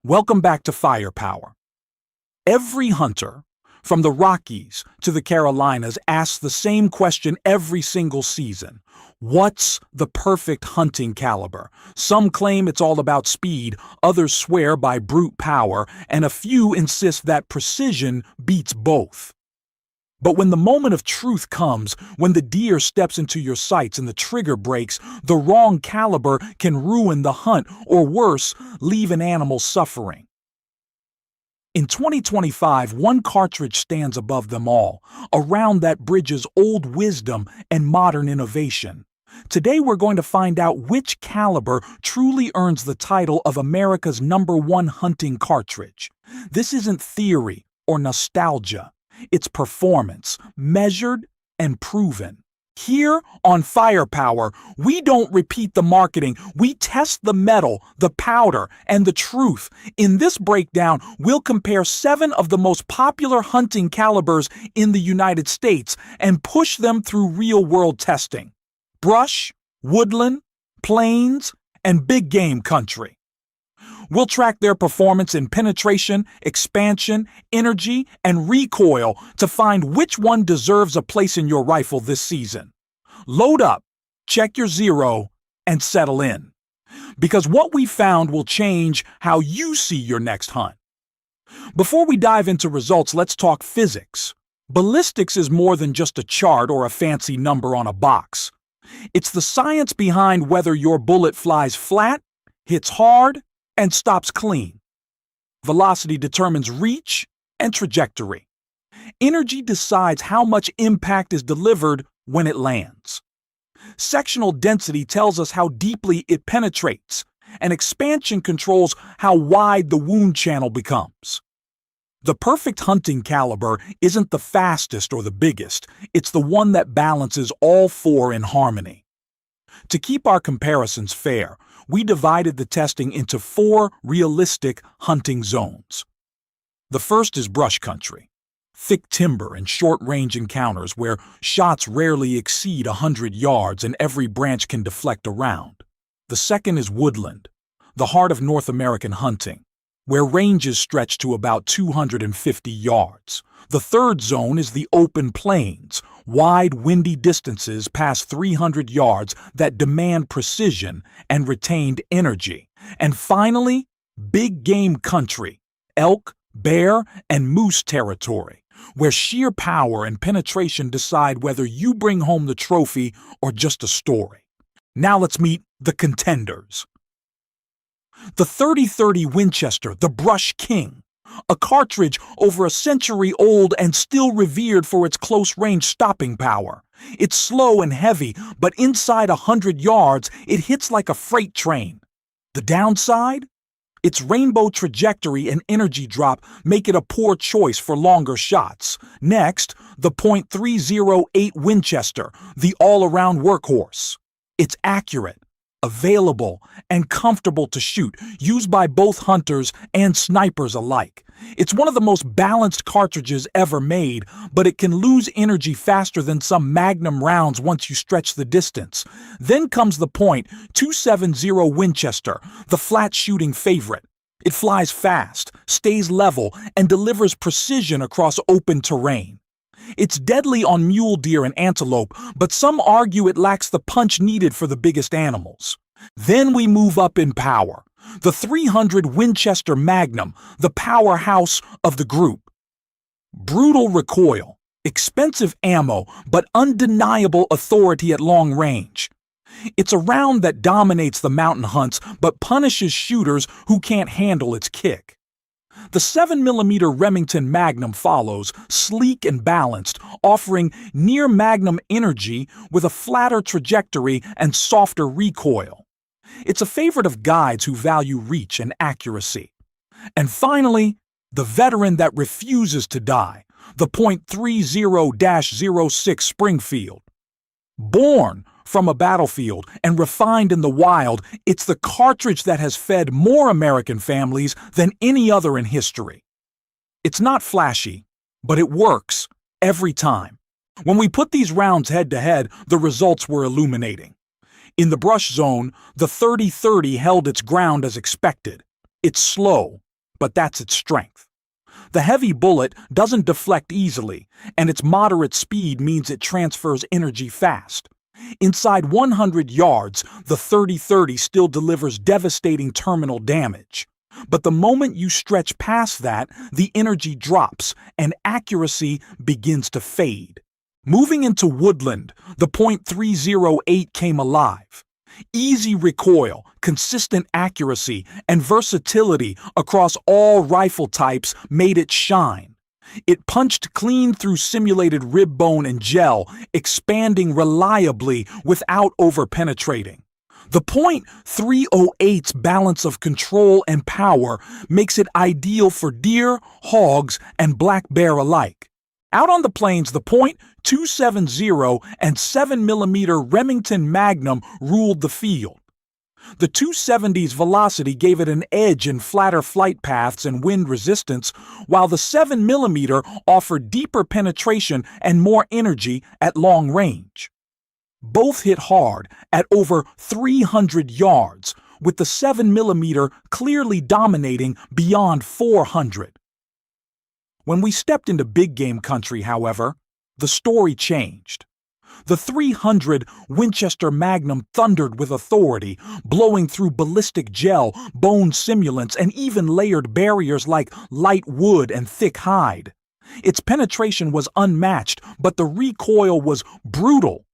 Welcome back to Firepower. Every hunter, from the Rockies to the Carolinas, asks the same question every single season. What's the perfect hunting caliber? Some claim it's all about speed, others swear by brute power, and a few insist that precision beats both. But when the moment of truth comes, when the deer steps into your sights and the trigger breaks, the wrong caliber can ruin the hunt, or worse, leave an animal suffering. In 2025, one cartridge stands above them all. A round that bridges old wisdom and modern innovation. Today we're going to find out which caliber truly earns the title of America's #1 hunting cartridge. This isn't theory or nostalgia. It's performance, measured and proven. Here on Firepower, we don't repeat the marketing, we test the metal, the powder, and the truth. In this breakdown, we'll compare 7 of the most popular hunting calibers in the United States and push them through real-world testing. Brush, woodland, plains, and big game country. We'll track their performance in penetration, expansion, energy, and recoil to find which one deserves a place in your rifle this season. Load up, check your zero, and settle in. Because what we found will change how you see your next hunt. Before we dive into results, let's talk physics. Ballistics is more than just a chart or a fancy number on a box. It's the science behind whether your bullet flies flat, hits hard, and stops clean. Velocity determines reach and trajectory. Energy decides how much impact is delivered when it lands. Sectional density tells us how deeply it penetrates, and expansion controls how wide the wound channel becomes. The perfect hunting caliber isn't the fastest or the biggest, it's the one that balances all 4 in harmony. To keep our comparisons fair, we divided the testing into 4 realistic hunting zones. The first is brush country, thick timber and short-range encounters where shots rarely exceed 100 yards and every branch can deflect a round. The second is woodland, the heart of North American hunting, where ranges stretch to about 250 yards. The third zone is the open plains, wide, windy distances past 300 yards that demand precision and retained energy. And finally, big game country, elk, bear, and moose territory, where sheer power and penetration decide whether you bring home the trophy or just a story. Now let's meet the contenders. The 30-30 Winchester, the Brush King. A cartridge over a century old and still revered for its close-range stopping power. It's slow and heavy, but inside 100 yards, it hits like a freight train. The downside? Its rainbow trajectory and energy drop make it a poor choice for longer shots. Next, the .308 Winchester, the all-around workhorse. It's accurate, available, and comfortable to shoot, used by both hunters and snipers alike. It's one of the most balanced cartridges ever made, but it can lose energy faster than some Magnum rounds once you stretch the distance. Then comes the .270 Winchester, the flat shooting favorite. It flies fast, stays level, and delivers precision across open terrain. It's deadly on mule deer and antelope, but some argue it lacks the punch needed for the biggest animals. Then we move up in power. The 300 Winchester Magnum, the powerhouse of the group. Brutal recoil, expensive ammo, but undeniable authority at long range. It's a round that dominates the mountain hunts, but punishes shooters who can't handle its kick. The 7mm Remington Magnum follows, sleek and balanced, offering near Magnum energy with a flatter trajectory and softer recoil. It's a favorite of guides who value reach and accuracy. And finally, the veteran that refuses to die, the .30-06 Springfield. Born from a battlefield and refined in the wild, it's the cartridge that has fed more American families than any other in history. It's not flashy, but it works every time. When we put these rounds head-to-head, the results were illuminating. In the brush zone, the 30-30 held its ground as expected. It's slow, but that's its strength. The heavy bullet doesn't deflect easily, and its moderate speed means it transfers energy fast. Inside 100 yards, the 30-30 still delivers devastating terminal damage. But the moment you stretch past that, the energy drops and accuracy begins to fade. Moving into woodland, the .308 came alive. Easy recoil, consistent accuracy, and versatility across all rifle types made it shine. It punched clean through simulated rib bone and gel, expanding reliably without over-penetrating. The .308's balance of control and power makes it ideal for deer, hogs, and black bear alike. Out on the plains, the .270 and 7mm Remington Magnum ruled the field. The 270's velocity gave it an edge in flatter flight paths and wind resistance, while the 7mm offered deeper penetration and more energy at long range. Both hit hard at over 300 yards, with the 7mm clearly dominating beyond 400. When we stepped into big game country, however, the story changed. The .300 Winchester Magnum thundered with authority, blowing through ballistic gel, bone simulants, and even layered barriers like light wood and thick hide. Its penetration was unmatched, but the recoil was brutal,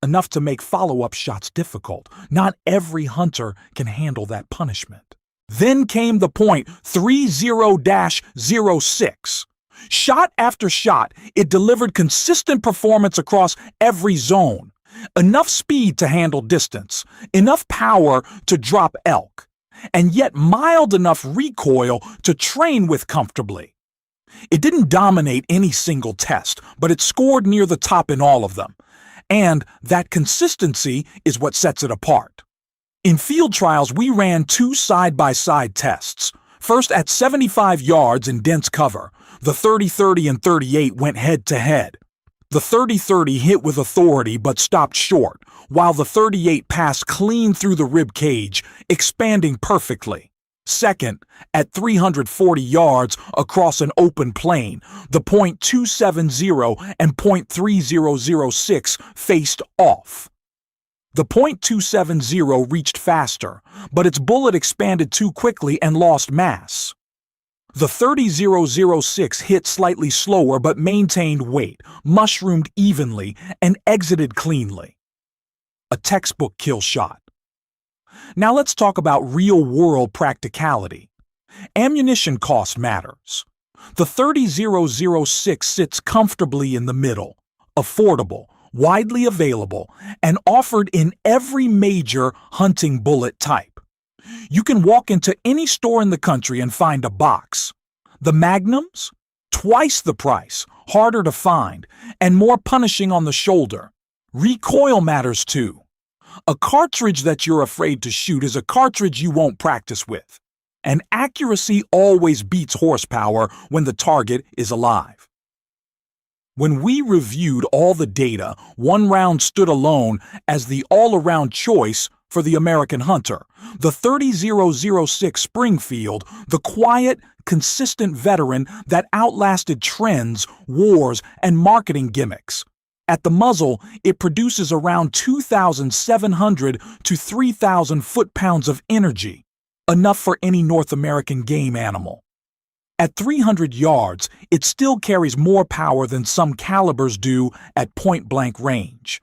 enough to make follow-up shots difficult. Not every hunter can handle that punishment. Then came the .30-06. Shot after shot, it delivered consistent performance across every zone. Enough speed to handle distance, enough power to drop elk, and yet mild enough recoil to train with comfortably. It didn't dominate any single test, but it scored near the top in all of them. And that consistency is what sets it apart. In field trials, we ran 2 side-by-side tests. First, at 75 yards in dense cover, the 30-30 and 38 went head-to-head. The 30-30 hit with authority but stopped short, while the 38 passed clean through the rib cage, expanding perfectly. Second, at 340 yards across an open plain, the .270 and .3006 faced off. The .270 reached faster, but its bullet expanded too quickly and lost mass. The 30-006 hit slightly slower but maintained weight, mushroomed evenly, and exited cleanly. A textbook kill shot. Now let's talk about real-world practicality. Ammunition cost matters. The 30-006 sits comfortably in the middle, affordable, widely available, and offered in every major hunting bullet type. You can walk into any store in the country and find a box. The Magnums? Twice the price, harder to find, and more punishing on the shoulder. Recoil matters too. A cartridge that you're afraid to shoot is a cartridge you won't practice with. And accuracy always beats horsepower when the target is alive. When we reviewed all the data, one round stood alone as the all-around choice for the American hunter. The 30-006 Springfield, the quiet, consistent veteran that outlasted trends, wars, and marketing gimmicks. At the muzzle, it produces around 2,700 to 3,000 foot-pounds of energy, enough for any North American game animal. At 300 yards, it still carries more power than some calibers do at point-blank range.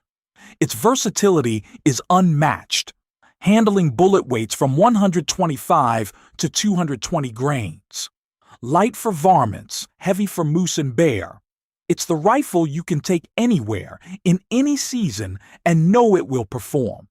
Its versatility is unmatched, handling bullet weights from 125 to 220 grains. Light for varmints, heavy for moose and bear. It's the rifle you can take anywhere, in any season, and know it will perform.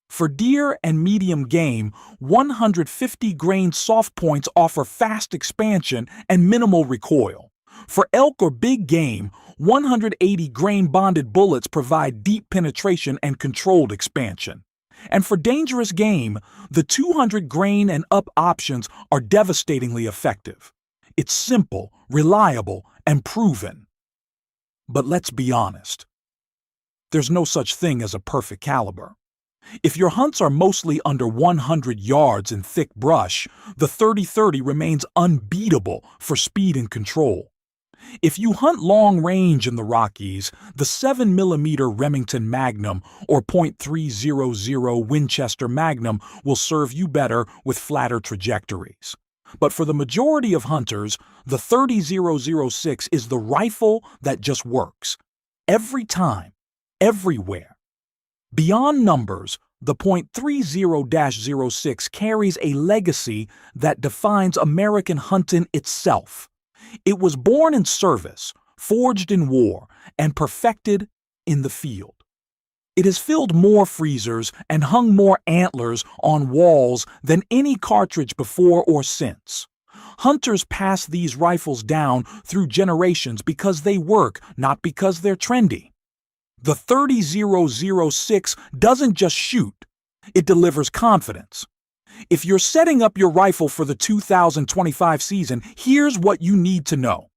For deer and medium game, 150-grain soft points offer fast expansion and minimal recoil. For elk or big game, 180-grain bonded bullets provide deep penetration and controlled expansion. And for dangerous game, the 200-grain and up options are devastatingly effective. It's simple, reliable, and proven. But let's be honest. There's no such thing as a perfect caliber. If your hunts are mostly under 100 yards in thick brush, the 30-30 remains unbeatable for speed and control. If you hunt long range in the Rockies, the 7mm Remington Magnum or .300 Winchester Magnum will serve you better with flatter trajectories. But for the majority of hunters, the 30-006 is the rifle that just works. Every time, everywhere. Beyond numbers, the .30-06 carries a legacy that defines American hunting itself. It was born in service, forged in war, and perfected in the field. It has filled more freezers and hung more antlers on walls than any cartridge before or since. Hunters pass these rifles down through generations because they work, not because they're trendy. The 30-006 doesn't just shoot, it delivers confidence. If you're setting up your rifle for the 2025 season, here's what you need to know.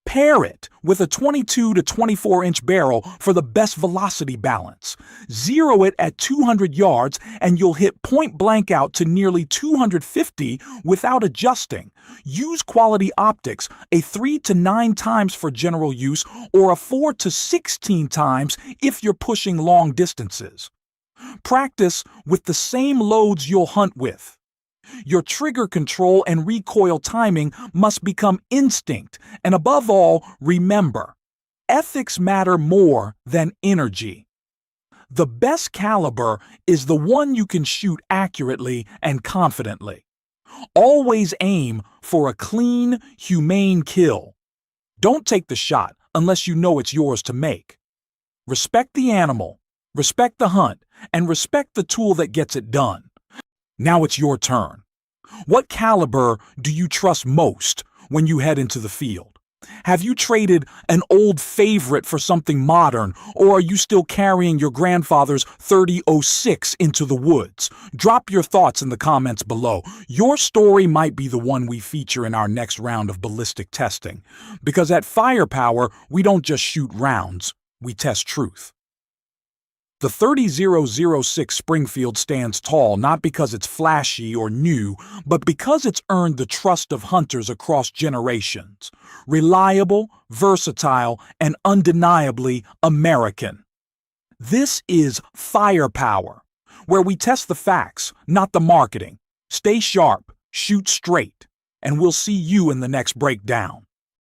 Pair it with a 22 to 24-inch barrel for the best velocity balance. Zero it at 200 yards and you'll hit point blank out to nearly 250 without adjusting. Use quality optics, a 3 to 9 times for general use or a 4 to 16 times if you're pushing long distances. Practice with the same loads you'll hunt with. Your trigger control and recoil timing must become instinct, and above all, remember, ethics matter more than energy. The best caliber is the one you can shoot accurately and confidently. Always aim for a clean, humane kill. Don't take the shot unless you know it's yours to make. Respect the animal, respect the hunt, and respect the tool that gets it done. Now it's your turn. What caliber do you trust most when you head into the field? Have you traded an old favorite for something modern, or are you still carrying your grandfather's 30-06 into the woods? Drop your thoughts in the comments below. Your story might be the one we feature in our next round of ballistic testing. Because at Firepower, we don't just shoot rounds, we test truth. The 30-006 Springfield stands tall not because it's flashy or new, but because it's earned the trust of hunters across generations. Reliable, versatile, and undeniably American. This is Firepower, where we test the facts, not the marketing. Stay sharp, shoot straight, and we'll see you in the next breakdown.